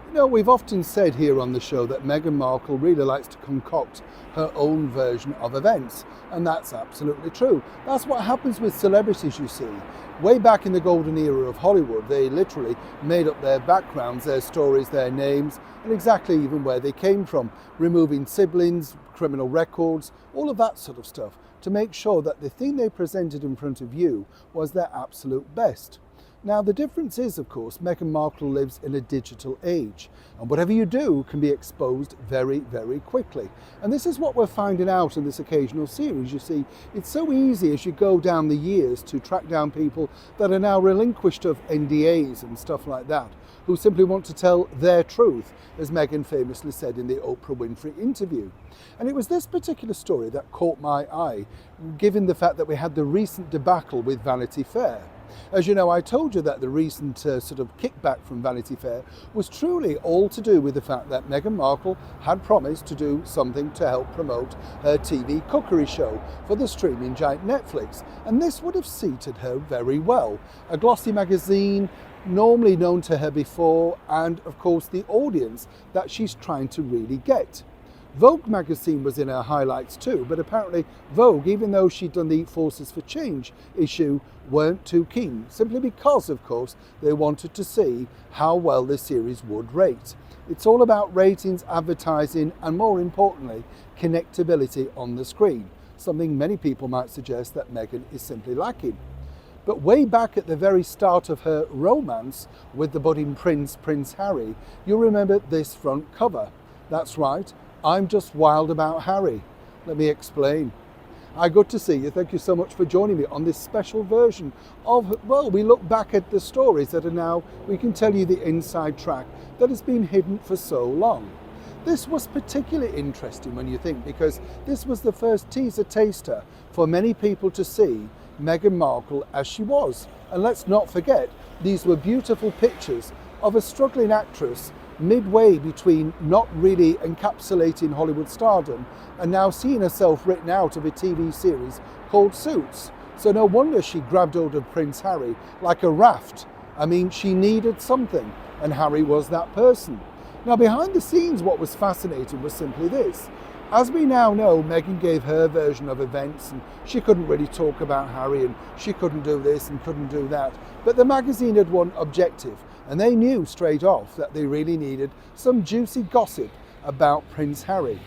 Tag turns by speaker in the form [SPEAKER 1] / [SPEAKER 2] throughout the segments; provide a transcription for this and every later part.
[SPEAKER 1] You know, we've often said here on the show that Meghan Markle really likes to concoct her own version of events, and that's absolutely true. That's what happens with celebrities, you see. Way back in the golden era of Hollywood, they literally made up their backgrounds, their stories, their names, and exactly even where they came from, removing siblings, criminal records, all of that sort of stuff, to make sure that the thing they presented in front of you was their absolute best. Now, the difference is, of course, Meghan Markle lives in a digital age, and whatever you do can be exposed very, very quickly. And this is what we're finding out in this occasional series. You see, it's so easy as you go down the years to track down people that are now relinquished of NDAs and stuff like that, who simply want to tell their truth, as Meghan famously said in the Oprah Winfrey interview. And it was this particular story that caught my eye, given the fact that we had the recent debacle with Vanity Fair. As you know, I told you that the recent sort of kickback from Vanity Fair was truly all to do with the fact that Meghan Markle had promised to do something to help promote her TV cookery show for the streaming giant Netflix. And this would have suited her very well. A glossy magazine, normally known to her before, and of course the audience that she's trying to really get. Vogue magazine was in her highlights too, but apparently Vogue, even though she'd done the Forces for Change issue, weren't too keen, simply because, of course, they wanted to see how well the series would rate. It's all about ratings, advertising, and more importantly, connectability on the screen, something many people might suggest that Meghan is simply lacking. But way back at the very start of her romance with the budding prince, Prince Harry, you'll remember this front cover. That's right. I'm just wild about Harry. Let me explain. Hi, good to see you. Thank you so much for joining me on this special version of, well, we look back at the stories that are now, we can tell you the inside track that has been hidden for so long. This was particularly interesting when you think, because this was the first teaser taster for many people to see Meghan Markle as she was. And let's not forget, these were beautiful pictures of a struggling actress midway between not really encapsulating Hollywood stardom and now seeing herself written out of a TV series called Suits. So no wonder she grabbed hold of Prince Harry like a raft. I mean, she needed something, and Harry was that person. Now, behind the scenes, what was fascinating was simply this. As we now know, Meghan gave her version of events, and she couldn't really talk about Harry, and she couldn't do this and couldn't do that. But the magazine had one objective, and they knew straight off that they really needed some juicy gossip about Prince Harry.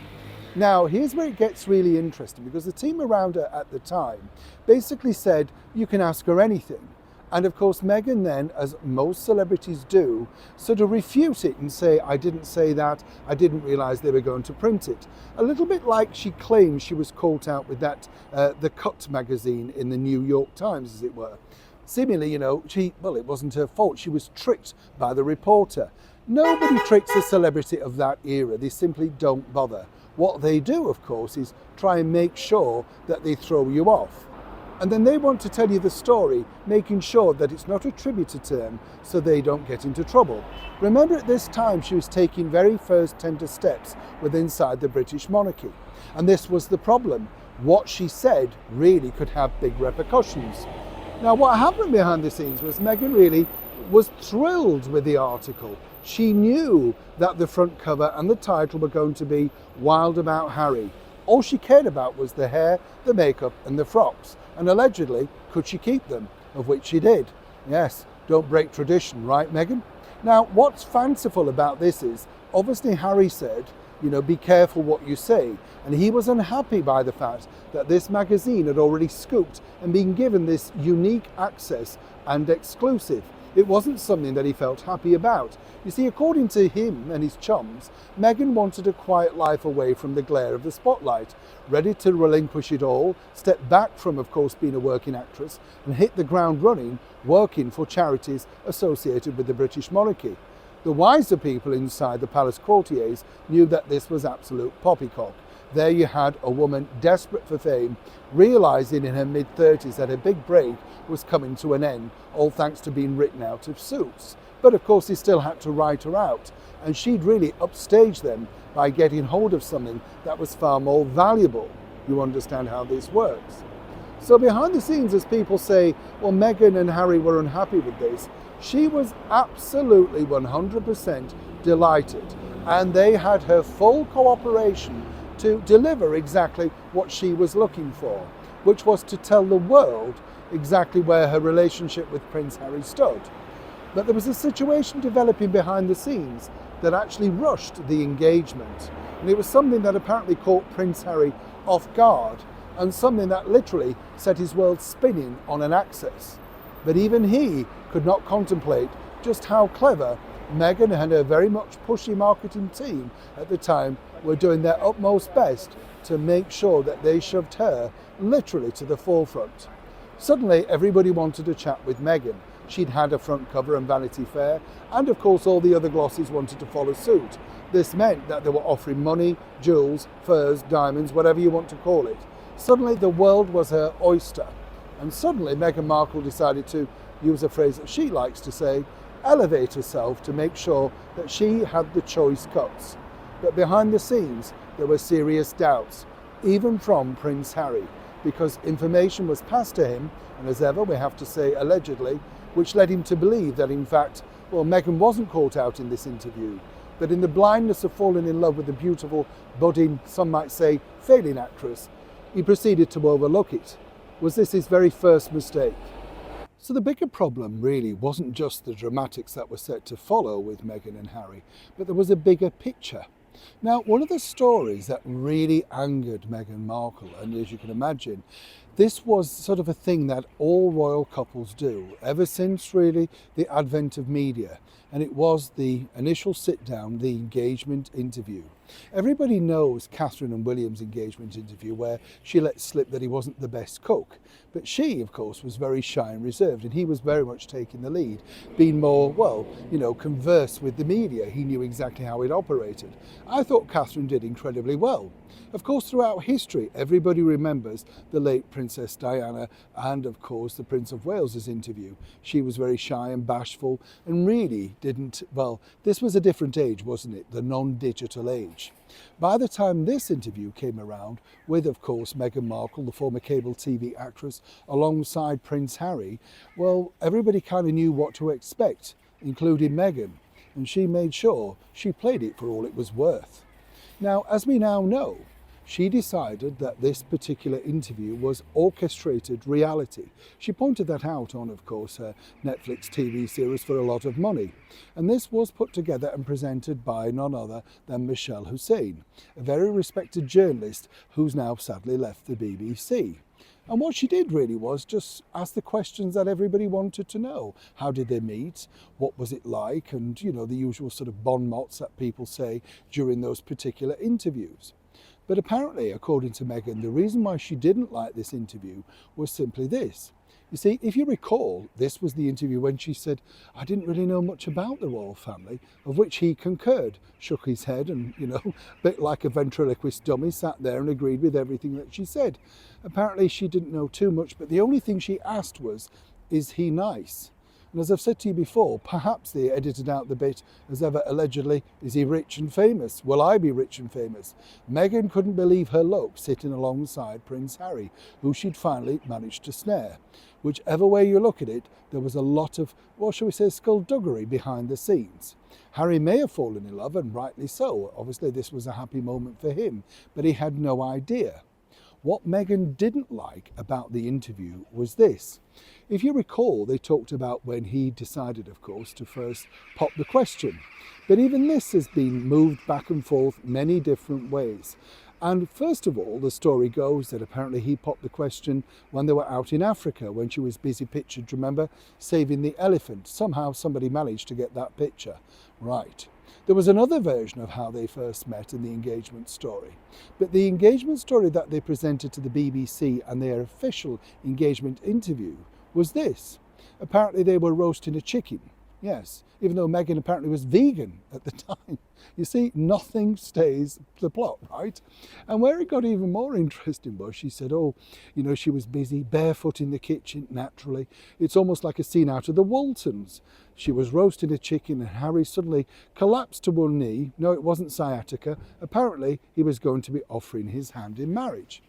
[SPEAKER 1] Now, here's where it gets really interesting, because the team around her at the time basically said, you can ask her anything. And of course, Meghan then, as most celebrities do, sort of refute it and say, I didn't say that, I didn't realise they were going to print it. A little bit like she claims she was caught out with that, The Cut magazine in the New York Times, as it were. Seemingly, you know, it wasn't her fault. She was tricked by the reporter. Nobody tricks a celebrity of that era. They simply don't bother. What they do, of course, is try and make sure that they throw you off. And then they want to tell you the story, making sure that it's not attributed to them so they don't get into trouble. Remember, at this time, she was taking very first tender steps inside the British monarchy. And this was the problem. What she said really could have big repercussions. Now, what happened behind the scenes was Meghan really was thrilled with the article. She knew that the front cover and the title were going to be Wild About Harry. All she cared about was the hair, the makeup, and the frocks. And allegedly, could she keep them? Of which she did. Yes, don't break tradition, right, Meghan? Now, what's fanciful about this is, obviously Harry said, you know, be careful what you say. And he was unhappy by the fact that this magazine had already scooped and been given this unique access and exclusive. It wasn't something that he felt happy about. You see, according to him and his chums, Meghan wanted a quiet life away from the glare of the spotlight, ready to relinquish it all, step back from, of course, being a working actress, and hit the ground running, working for charities associated with the British monarchy. The wiser people inside the palace courtiers knew that this was absolute poppycock. There you had a woman desperate for fame, realising in her mid-30s that her big break was coming to an end, all thanks to being written out of Suits. But of course, he still had to write her out, and she'd really upstaged them by getting hold of something that was far more valuable. You understand how this works. So behind the scenes, as people say, well, Meghan and Harry were unhappy with this, she was absolutely 100% delighted. And they had her full cooperation to deliver exactly what she was looking for, which was to tell the world exactly where her relationship with Prince Harry stood. But there was a situation developing behind the scenes that actually rushed the engagement. And it was something that apparently caught Prince Harry off guard, and something that literally set his world spinning on an axis. But even he could not contemplate just how clever Meghan and her very much pushy marketing team at the time were doing their utmost best to make sure that they shoved her literally to the forefront. Suddenly, everybody wanted to chat with Meghan. She'd had a front cover in Vanity Fair, and of course all the other glossies wanted to follow suit. This meant that they were offering money, jewels, furs, diamonds, whatever you want to call it. Suddenly the world was her oyster. And suddenly Meghan Markle decided to use a phrase that she likes to say, elevate herself to make sure that she had the choice cuts. But behind the scenes, there were serious doubts, even from Prince Harry, because information was passed to him, and as ever, we have to say allegedly, which led him to believe that in fact, well, Meghan wasn't caught out in this interview, but in the blindness of falling in love with the beautiful, budding, some might say, failing actress, he proceeded to overlook it. Was this his very first mistake? So the bigger problem really wasn't just the dramatics that were set to follow with Meghan and Harry, but there was a bigger picture. Now, one of the stories that really angered Meghan Markle, and as you can imagine, this was sort of a thing that all royal couples do, ever since really the advent of media, and it was the initial sit-down, the engagement interview. Everybody knows Catherine and William's engagement interview, where she let slip that he wasn't the best cook. But she, of course, was very shy and reserved, and he was very much taking the lead, being more, well, conversed with the media. He knew exactly how it operated. I thought Catherine did incredibly well. Of course, throughout history, everybody remembers the late Princess Diana and, of course, the Prince of Wales's interview. She was very shy and bashful and really didn't, well, this was a different age, wasn't it? The non-digital age. By the time this interview came around, with, of course, Meghan Markle, the former cable TV actress, alongside Prince Harry, well, everybody kind of knew what to expect, including Meghan, and she made sure she played it for all it was worth. Now, as we now know, she decided that this particular interview was orchestrated reality. She pointed that out on, of course, her Netflix TV series For a Lot of Money. And this was put together and presented by none other than Michelle Hussein, a very respected journalist who's now sadly left the BBC. And what she did really was just ask the questions that everybody wanted to know. How did they meet? What was it like? And, the usual sort of bon mots that people say during those particular interviews. But apparently, according to Meghan, the reason why she didn't like this interview was simply this. You see, if you recall, this was the interview when she said, I didn't really know much about the royal family, of which he concurred, shook his head and, a bit like a ventriloquist dummy, sat there and agreed with everything that she said. Apparently, she didn't know too much, but the only thing she asked was, is he nice? And as I've said to you before, perhaps they edited out the bit, as ever allegedly, is he rich and famous? Will I be rich and famous? Meghan couldn't believe her luck sitting alongside Prince Harry, who she'd finally managed to snare. Whichever way you look at it, there was a lot of, what shall we say, skullduggery behind the scenes. Harry may have fallen in love, and rightly so. Obviously, this was a happy moment for him, but he had no idea. What Meghan didn't like about the interview was this. If you recall, they talked about when he decided, of course, to first pop the question. But even this has been moved back and forth many different ways. And first of all, the story goes that apparently he popped the question when they were out in Africa, when she was busy pictured, remember, saving the elephant. Somehow somebody managed to get that picture right. There was another version of how they first met in the engagement story. But the engagement story that they presented to the BBC and their official engagement interview was this. Apparently they were roasting a chicken. Yes, even though Meghan apparently was vegan at the time. You see, nothing stays the plot, right? And where it got even more interesting was she said, she was busy barefoot in the kitchen, naturally. It's almost like a scene out of the Waltons. She was roasting a chicken and Harry suddenly collapsed to one knee. No, it wasn't sciatica. Apparently, he was going to be offering his hand in marriage.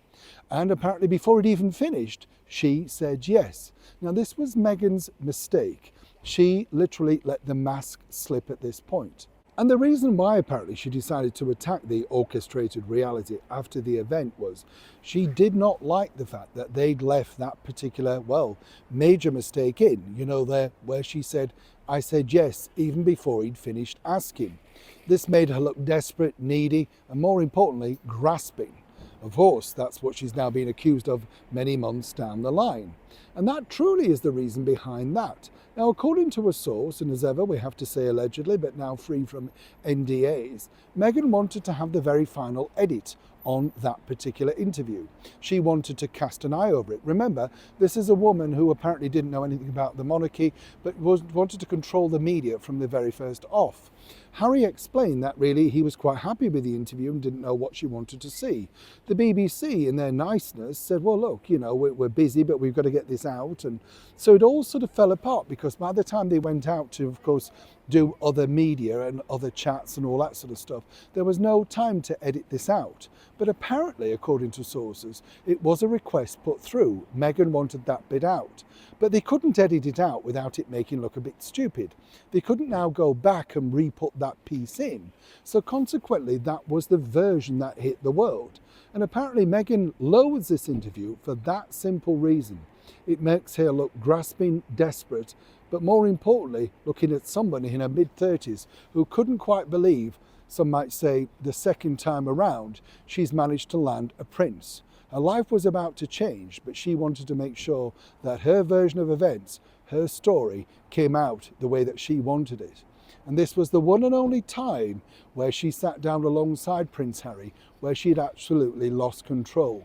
[SPEAKER 1] And apparently before it even finished, she said yes. Now this was Meghan's mistake. She literally let the mask slip at this point. And the reason why apparently she decided to attack the orchestrated reality after the event was she did not like the fact that they'd left that particular, well, major mistake in, there where she said, I said yes, even before he'd finished asking. This made her look desperate, needy, and more importantly, grasping. Of course, that's what she's now being accused of many months down the line. And that truly is the reason behind that. Now, according to a source, and as ever we have to say allegedly, but now free from NDAs, Meghan wanted to have the very final edit on that particular interview. She wanted to cast an eye over it. Remember, this is a woman who apparently didn't know anything about the monarchy, but wanted to control the media from the very first off. Harry explained that really he was quite happy with the interview and didn't know what she wanted to see. The BBC, in their niceness, said, well, look, we're busy, but we've got to get this out. And so it all sort of fell apart because by the time they went out to, of course, do other media and other chats and all that sort of stuff, there was no time to edit this out. But apparently, according to sources, it was a request put through. Meghan wanted that bit out. But they couldn't edit it out without it making look a bit stupid. They couldn't now go back and re-put that piece in. So consequently, that was the version that hit the world. And apparently Meghan loathes this interview for that simple reason. It makes her look grasping, desperate, but more importantly, looking at somebody in her mid-30s who couldn't quite believe, some might say, the second time around, she's managed to land a prince. Her life was about to change, but she wanted to make sure that her version of events, her story, came out the way that she wanted it. And this was the one and only time where she sat down alongside Prince Harry, where she'd absolutely lost control.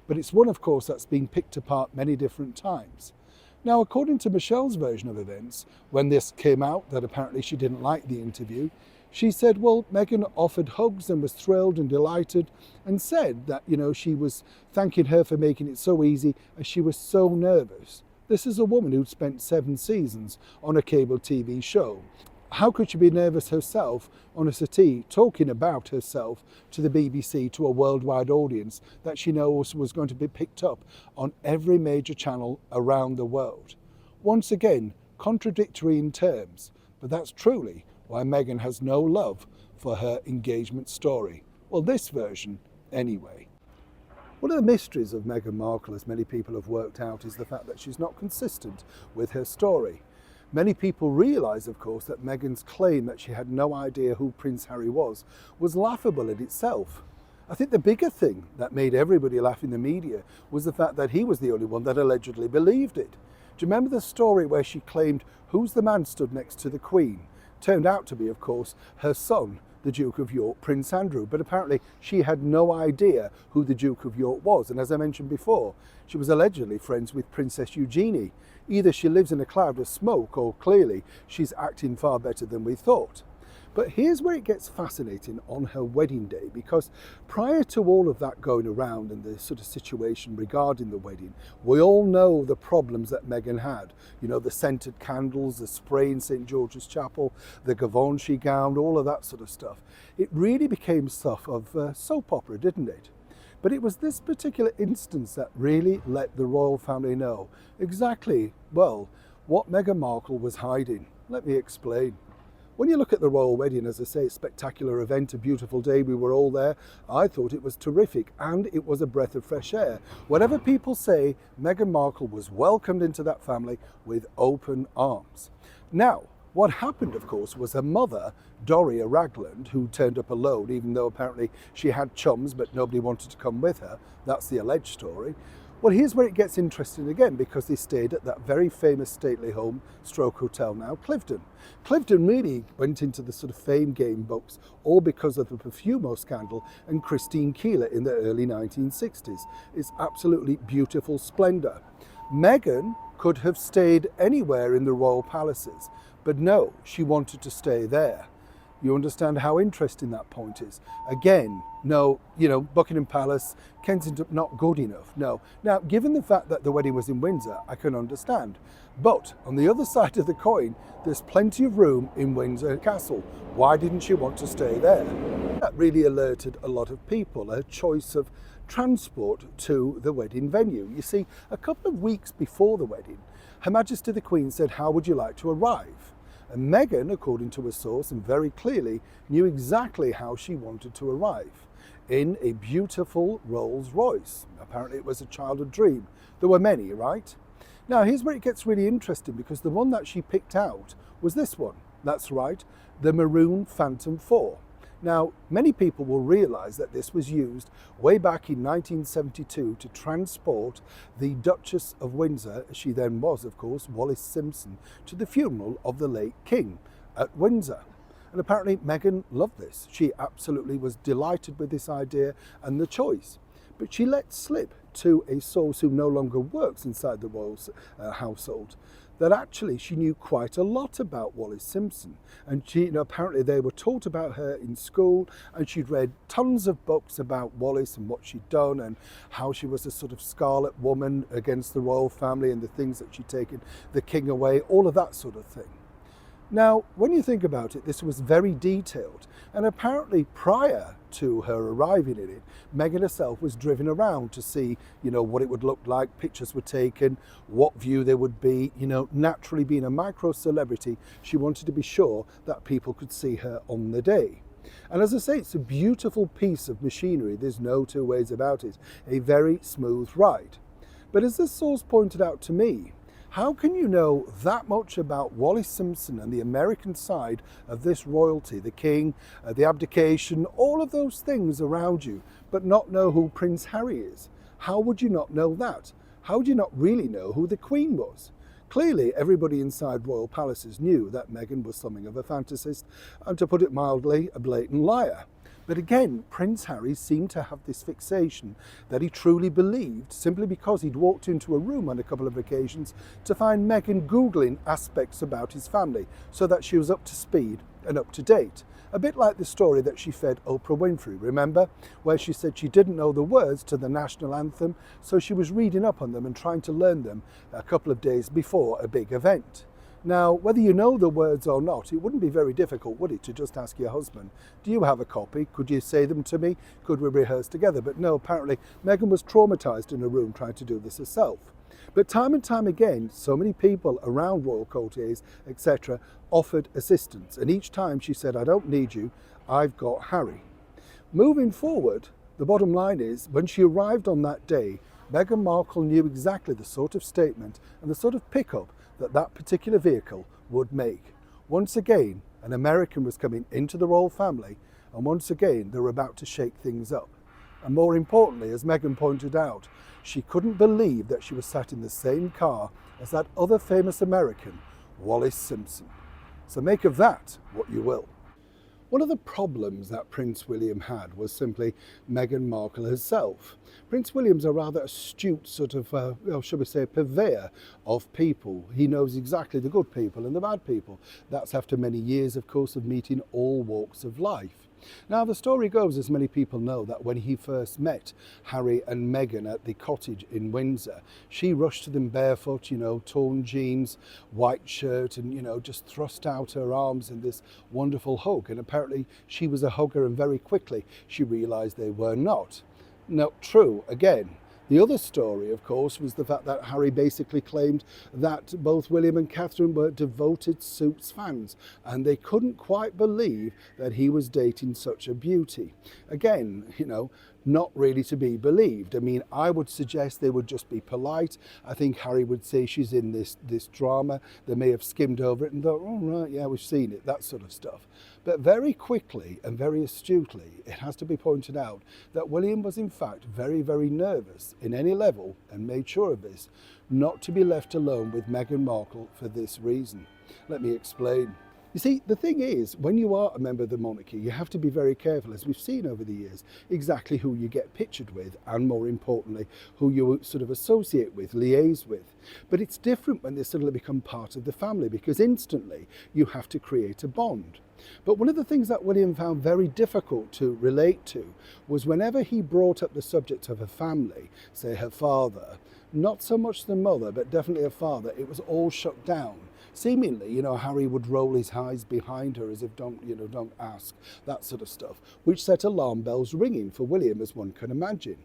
[SPEAKER 1] But it's one, of course, that's been picked apart many different times. Now, according to Michelle's version of events, when this came out that apparently she didn't like the interview, she said, well, Meghan offered hugs and was thrilled and delighted and said that, she was thanking her for making it so easy as she was so nervous. This is a woman who'd spent 7 seasons on a cable TV show. How could she be nervous herself on a settee talking about herself to the BBC, to a worldwide audience that she knows was going to be picked up on every major channel around the world? Once again, contradictory in terms, but that's truly why Meghan has no love for her engagement story. Well, this version anyway. One of the mysteries of Meghan Markle, as many people have worked out, is the fact that she's not consistent with her story. Many people realise, of course, that Meghan's claim that she had no idea who Prince Harry was laughable in itself. I think the bigger thing that made everybody laugh in the media was the fact that he was the only one that allegedly believed it. Do you remember the story where she claimed, who's the man stood next to the Queen? Turned out to be, of course, her son, the Duke of York, Prince Andrew. But apparently she had no idea who the Duke of York was. And as I mentioned before, she was allegedly friends with Princess Eugenie. Either she lives in a cloud of smoke or clearly she's acting far better than we thought. But here's where it gets fascinating on her wedding day, because prior to all of that going around and the sort of situation regarding the wedding, we all know the problems that Meghan had. The scented candles, the spray in St. George's Chapel, the Givenchy gown, all of that sort of stuff. It really became stuff of soap opera, didn't it? But it was this particular instance that really let the royal family know exactly, well, what Meghan Markle was hiding. Let me explain. When you look at the royal wedding, as I say, a spectacular event, a beautiful day, we were all there. I thought it was terrific and it was a breath of fresh air. Whatever people say, Meghan Markle was welcomed into that family with open arms. Now, what happened, of course, was her mother, Doria Ragland, who turned up alone, even though apparently she had chums, but nobody wanted to come with her. That's the alleged story. Well, here's where it gets interesting again, because they stayed at that very famous stately home, stroke hotel now, Cliveden. Cliveden really went into the sort of fame game books, all because of the Profumo scandal and Christine Keeler in the early 1960s. It's absolutely beautiful splendour. Meghan could have stayed anywhere in the royal palaces, but no, she wanted to stay there. You understand how interesting that point is. Again, no, Buckingham Palace, Kensington, not good enough, no. Now, given the fact that the wedding was in Windsor, I can understand. But on the other side of the coin, there's plenty of room in Windsor Castle. Why didn't she want to stay there? That really alerted a lot of people. Her choice of transport to the wedding venue. You see, a couple of weeks before the wedding, Her Majesty the Queen said, "How would you like to arrive?" And Meghan, according to a source, and very clearly, knew exactly how she wanted to arrive. In a beautiful Rolls Royce. Apparently it was a childhood dream. There were many, right? Now here's where it gets really interesting, because the one that she picked out was this one. That's right, the maroon Phantom 4. Now, many people will realise that this was used way back in 1972 to transport the Duchess of Windsor, as she then was, of course, Wallis Simpson, to the funeral of the late King at Windsor. And apparently Meghan loved this. She absolutely was delighted with this idea and the choice. But she let slip to a source who no longer works inside the royal household that actually she knew quite a lot about Wallis Simpson. And she, apparently they were taught about her in school, and she'd read tons of books about Wallis and what she'd done and how she was a sort of scarlet woman against the royal family and the things that she'd taken the king away, all of that sort of thing. Now, when you think about it, this was very detailed, and apparently prior to her arriving in it, Meghan herself was driven around to see, what it would look like, pictures were taken, what view there would be, naturally being a micro celebrity, she wanted to be sure that people could see her on the day. And as I say, it's a beautiful piece of machinery, there's no two ways about it, a very smooth ride. But as this source pointed out to me, how can you know that much about Wallis Simpson and the American side of this royalty, the king, the abdication, all of those things around you, but not know who Prince Harry is? How would you not know that? How would you not really know who the Queen was? Clearly, everybody inside royal palaces knew that Meghan was something of a fantasist, and to put it mildly, a blatant liar. But again, Prince Harry seemed to have this fixation that he truly believed, simply because he'd walked into a room on a couple of occasions to find Meghan Googling aspects about his family so that she was up to speed and up to date. A bit like the story that she fed Oprah Winfrey, remember? Where she said she didn't know the words to the national anthem, so she was reading up on them and trying to learn them a couple of days before a big event. Now, whether you know the words or not, it wouldn't be very difficult, would it, to just ask your husband, do you have a copy? Could you say them to me? Could we rehearse together? But no, apparently Meghan was traumatised in a room trying to do this herself. But time and time again, so many people around royal courtiers, etc., offered assistance. And each time she said, I don't need you, I've got Harry. Moving forward, the bottom line is, when she arrived on that day, Meghan Markle knew exactly the sort of statement and the sort of pickup that particular vehicle would make. Once again, an American was coming into the royal family, and once again, they were about to shake things up. And more importantly, as Meghan pointed out, she couldn't believe that she was sat in the same car as that other famous American, Wallis Simpson. So make of that what you will. One of the problems that Prince William had was simply Meghan Markle herself. Prince William's a rather astute sort of, shall we say, purveyor of people. He knows exactly the good people and the bad people. That's after many years, of course, of meeting all walks of life. Now, the story goes, as many people know, that when he first met Harry and Meghan at the cottage in Windsor, she rushed to them barefoot, torn jeans, white shirt, and, just thrust out her arms in this wonderful hug. And apparently she was a hugger, and very quickly she realised they were not. Not true, again. The other story, of course, was the fact that Harry basically claimed that both William and Catherine were devoted Suits fans, and they couldn't quite believe that he was dating such a beauty. Again, not really to be believed. I mean, I would suggest they would just be polite. I think Harry would say she's in this drama. They may have skimmed over it and thought, oh, right, yeah, we've seen it, that sort of stuff. But very quickly and very astutely, it has to be pointed out that William was in fact very, very nervous in any level, and made sure of this, not to be left alone with Meghan Markle for this reason. Let me explain. You see, the thing is, when you are a member of the monarchy, you have to be very careful, as we've seen over the years, exactly who you get pictured with, and more importantly, who you sort of associate with, liaise with. But it's different when they suddenly become part of the family, because instantly you have to create a bond. But one of the things that William found very difficult to relate to was whenever he brought up the subject of her family, say her father, not so much the mother, but definitely her father, it was all shut down. Seemingly, Harry would roll his eyes behind her as if don't ask, that sort of stuff, which set alarm bells ringing for William, as one can imagine.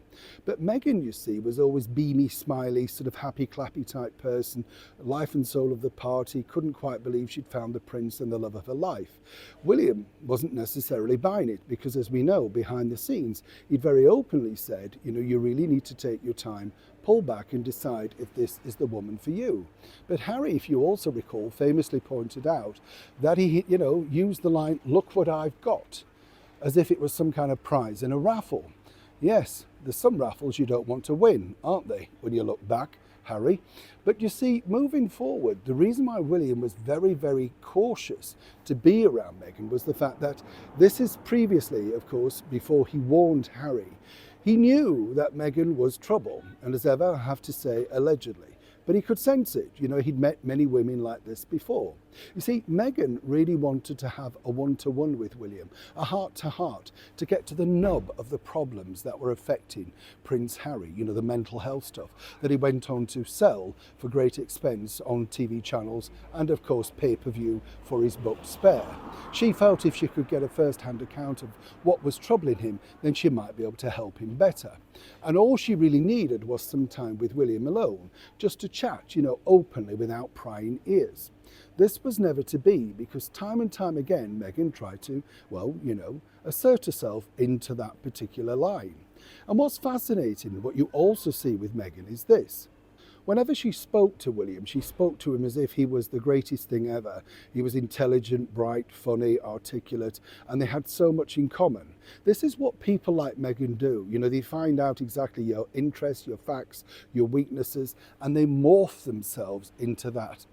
[SPEAKER 1] But Meghan, you see, was always beamy, smiley, sort of happy, clappy type person, life and soul of the party, couldn't quite believe she'd found the prince and the love of her life. William wasn't necessarily buying it because, as we know, behind the scenes, he'd very openly said, you really need to take your time, pull back and decide if this is the woman for you. But Harry, if you also recall, famously pointed out that he, used the line, "Look what I've got," as if it was some kind of prize in a raffle. Yes, there's some raffles you don't want to win, aren't they, when you look back, Harry? But you see, moving forward, the reason why William was very, very cautious to be around Meghan was the fact that this is previously, of course, before he warned Harry. He knew that Meghan was trouble, and as ever, I have to say, allegedly. But he could sense it. He'd met many women like this before. You see, Meghan really wanted to have a one-to-one with William, a heart-to-heart, to get to the nub of the problems that were affecting Prince Harry, the mental health stuff that he went on to sell for great expense on TV channels and, of course, pay-per-view for his book Spare. She felt if she could get a first-hand account of what was troubling him, then she might be able to help him better. And all she really needed was some time with William alone, just to chat, openly without prying ears. This was never to be because time and time again, Meghan tried to, assert herself into that particular line. And what's fascinating, what you also see with Meghan is this. Whenever she spoke to William, she spoke to him as if he was the greatest thing ever. He was intelligent, bright, funny, articulate, and they had so much in common. This is what people like Meghan do. They find out exactly your interests, your facts, your weaknesses, and they morph themselves into that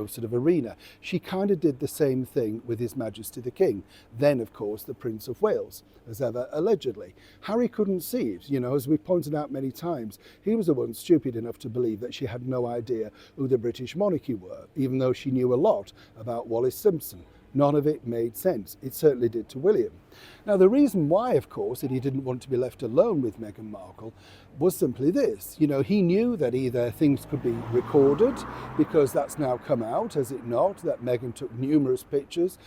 [SPEAKER 1] sort of arena. She kind of did the same thing with His Majesty the King, then of course the Prince of Wales, as ever allegedly. Harry couldn't see it, as we pointed out many times. He was the one stupid enough to believe that she had no idea who the British monarchy were, even though she knew a lot about Wallis Simpson. None of it made sense. It certainly did to William. Now, the reason why, of course, that he didn't want to be left alone with Meghan Markle was simply this. He knew that either things could be recorded, because that's now come out, has it not, that Meghan took numerous pictures,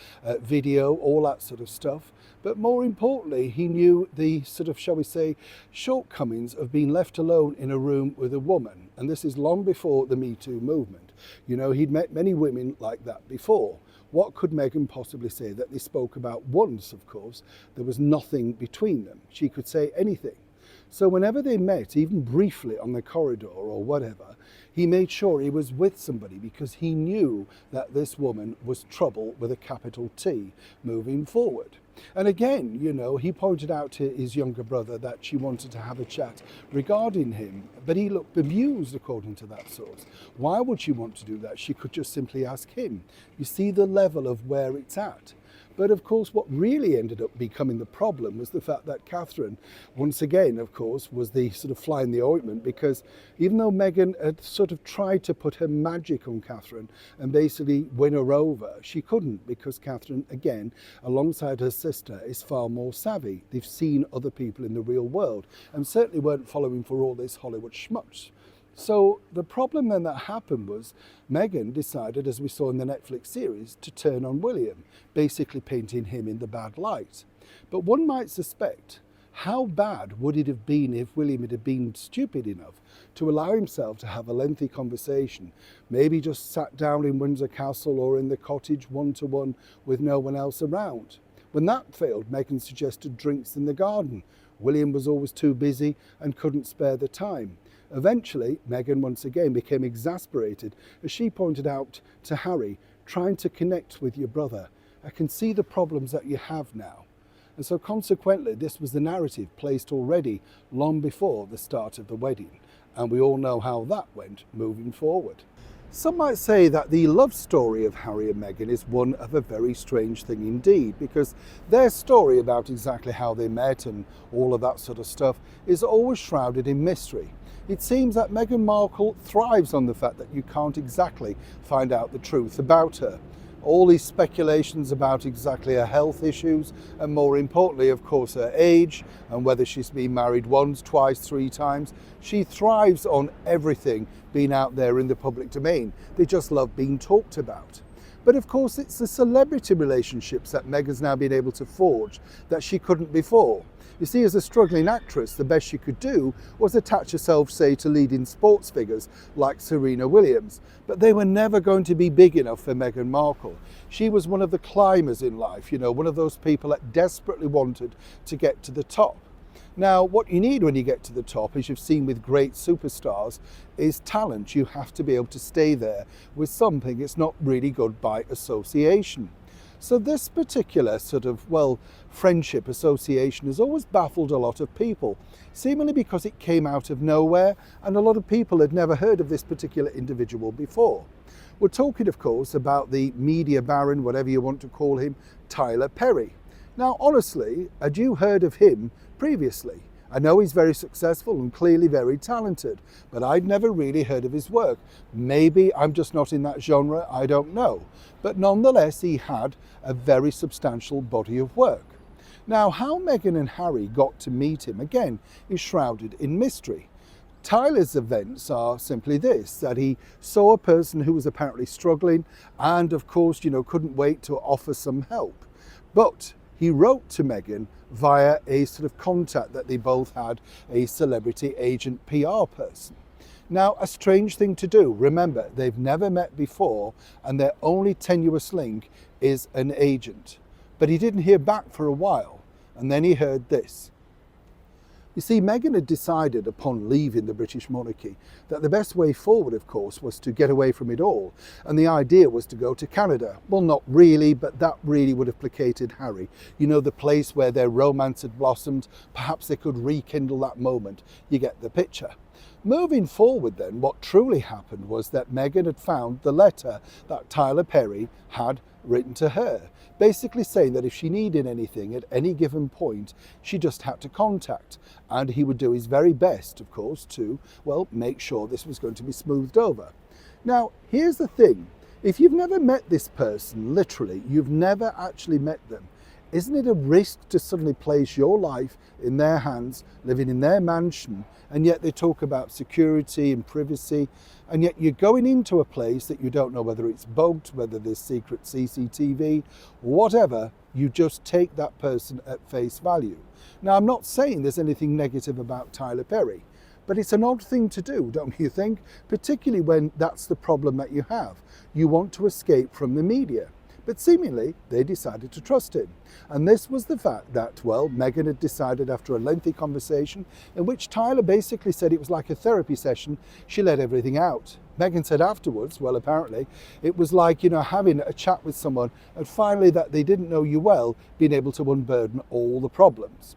[SPEAKER 1] video, all that sort of stuff. But more importantly, he knew the sort of, shall we say, shortcomings of being left alone in a room with a woman. And this is long before the Me Too movement. He'd met many women like that before. What could Meghan possibly say that they spoke about once, of course? There was nothing between them. She could say anything. So whenever they met, even briefly on the corridor or whatever, he made sure he was with somebody because he knew that this woman was trouble with a capital T moving forward. And again, he pointed out to his younger brother that she wanted to have a chat regarding him, but he looked bemused according to that source. Why would she want to do that? She could just simply ask him. You see the level of where it's at. But of course, what really ended up becoming the problem was the fact that Catherine, once again, of course, was the sort of fly in the ointment, because even though Meghan had sort of tried to put her magic on Catherine and basically win her over, she couldn't, because Catherine, again, alongside her sister, is far more savvy. They've seen other people in the real world and certainly weren't following for all this Hollywood schmutz. So the problem then that happened was Meghan decided, as we saw in the Netflix series, to turn on William, basically painting him in the bad light. But one might suspect, how bad would it have been if William had been stupid enough to allow himself to have a lengthy conversation, maybe just sat down in Windsor Castle or in the cottage one-to-one with no one else around? When that failed, Meghan suggested drinks in the garden. William was always too busy and couldn't spare the time. Eventually, Meghan once again became exasperated as she pointed out to Harry, trying to connect with your brother. I can see the problems that you have now. And so consequently, this was the narrative placed already long before the start of the wedding. And we all know how that went moving forward. Some might say that the love story of Harry and Meghan is one of a very strange thing indeed, because their story about exactly how they met and all of that sort of stuff is always shrouded in mystery. It seems that Meghan Markle thrives on the fact that you can't exactly find out the truth about her. all these speculations about exactly her health issues, and more importantly, of course, her age and whether she's been married once, twice, 3 times. She thrives on everything being out there in the public domain. They just love being talked about. But of course, it's the celebrity relationships that Meghan's now been able to forge that she couldn't before. You see, as a struggling actress, the best she could do was attach herself, say, to leading sports figures like Serena Williams. But they were never going to be big enough for Meghan Markle. She was one of the climbers in life, one of those people that desperately wanted to get to the top. Now, what you need when you get to the top, as you've seen with great superstars, is talent. You have to be able to stay there with something. It's not really good by association. So this particular sort of, friendship association has always baffled a lot of people, seemingly because it came out of nowhere and a lot of people had never heard of this particular individual before. We're talking, of course, about the media baron, whatever you want to call him, Tyler Perry. Now, honestly, had you heard of him previously? I know he's very successful and clearly very talented, but I'd never really heard of his work. Maybe I'm just not in that genre, I don't know. But nonetheless, he had a very substantial body of work. Now, how Meghan and Harry got to meet him, again, is shrouded in mystery. Tyler's events are simply this, that he saw a person who was apparently struggling and, of course, couldn't wait to offer some help. But he wrote to Meghan via a sort of contact that they both had, a celebrity agent PR person. Now, a strange thing to do. Remember, they've never met before and their only tenuous link is an agent. But he didn't hear back for a while, and then he heard this. You see, Meghan had decided upon leaving the British monarchy that the best way forward, of course, was to get away from it all. And the idea was to go to Canada. Well, not really, but that really would have placated Harry. The place where their romance had blossomed. Perhaps they could rekindle that moment. You get the picture. Moving forward then, what truly happened was that Meghan had found the letter that Tyler Perry had written to her, basically saying that if she needed anything at any given point, she just had to contact, and he would do his very best, of course, to, make sure this was going to be smoothed over. Now, here's the thing. If you've never met this person, literally, you've never actually met them, isn't it a risk to suddenly place your life in their hands, living in their mansion, and yet they talk about security and privacy, and yet you're going into a place that you don't know whether it's bugged, whether there's secret CCTV, whatever, you just take that person at face value. Now, I'm not saying there's anything negative about Tyler Perry, but it's an odd thing to do, don't you think? Particularly when that's the problem that you have. You want to escape from the media. But seemingly, they decided to trust him. And this was the fact that, Meghan had decided after a lengthy conversation in which Tyler basically said it was like a therapy session, she let everything out. Meghan said afterwards, apparently, it was like, having a chat with someone and finally that they didn't know you well, being able to unburden all the problems.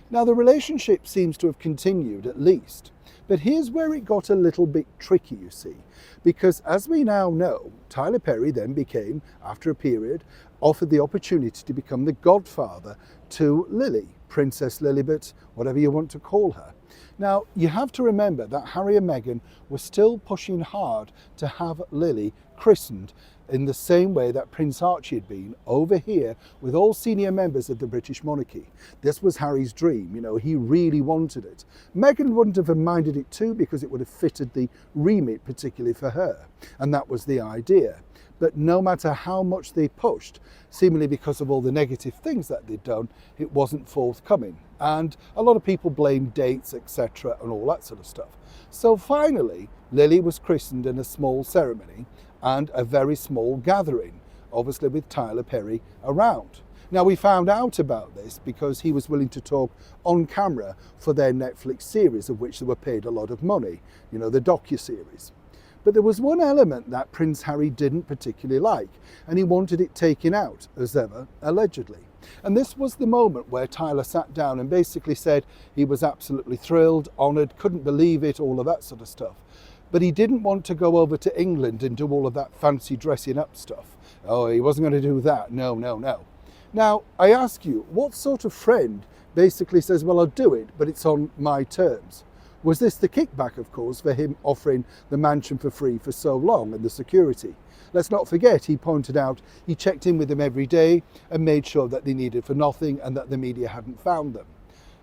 [SPEAKER 1] Now, the relationship seems to have continued at least. But here's where it got a little bit tricky, you see, because as we now know, Tyler Perry then became, after a period, offered the opportunity to become the godfather to Lily, Princess Lilibet, whatever you want to call her. Now, you have to remember that Harry and Meghan were still pushing hard to have Lily christened in the same way that Prince Archie had been over here with all senior members of the British monarchy. This was Harry's dream, he really wanted it. Meghan wouldn't have minded it too because it would have fitted the remit particularly for her, and that was the idea. But no matter how much they pushed, seemingly because of all the negative things that they'd done, it wasn't forthcoming. And a lot of people blamed dates, etc., and all that sort of stuff. So finally, Lily was christened in a small ceremony and a very small gathering, obviously with Tyler Perry around. Now, we found out about this because he was willing to talk on camera for their Netflix series, of which they were paid a lot of money, the docu-series. But there was one element that Prince Harry didn't particularly like, and he wanted it taken out, as ever, allegedly. And this was the moment where Tyler sat down and basically said he was absolutely thrilled, honoured, couldn't believe it, all of that sort of stuff. But he didn't want to go over to England and do all of that fancy dressing up stuff. Oh, he wasn't going to do that. No. Now, I ask you, what sort of friend basically says, well, I'll do it, but it's on my terms? Was this the kickback, of course, for him offering the mansion for free for so long and the security? Let's not forget, he pointed out, he checked in with them every day and made sure that they needed for nothing and that the media hadn't found them.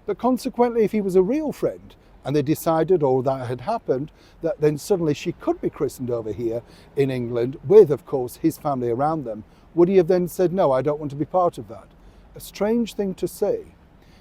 [SPEAKER 1] But consequently, if he was a real friend and they decided, or that had happened, that then suddenly she could be christened over here in England with, of course, his family around them, would he have then said, no, I don't want to be part of that? A strange thing to say.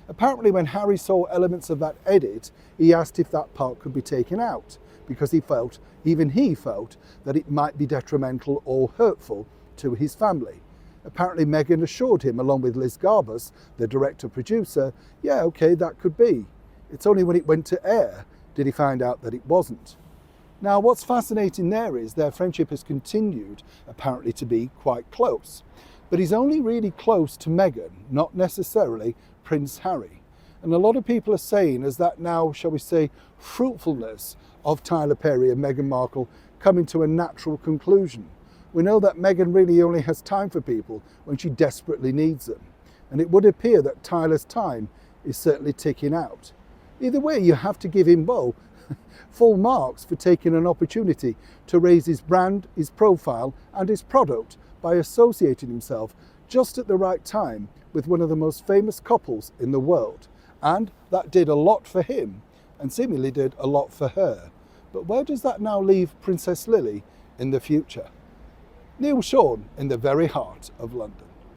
[SPEAKER 1] Apparently, when Harry saw elements of that edit, he asked if that part could be taken out, because he felt, even he felt, that it might be detrimental or hurtful to his family. Apparently, Meghan assured him, along with Liz Garbus, the director-producer, yeah, okay, that could be. It's only when it went to air did he find out that it wasn't. Now, what's fascinating there is their friendship has continued, apparently, to be quite close. But he's only really close to Meghan, not necessarily Prince Harry. And a lot of people are saying, as that now, shall we say, fruitfulness of Tyler Perry and Meghan Markle coming to a natural conclusion. We know that Meghan really only has time for people when she desperately needs them. And it would appear that Tyler's time is certainly ticking out. Either way, you have to give him both full marks for taking an opportunity to raise his brand, his profile and his product by associating himself just at the right time with one of the most famous couples in the world. And that did a lot for him and seemingly did a lot for her. But where does that now leave Princess Lily in the future? Neil Sean in the very heart of London.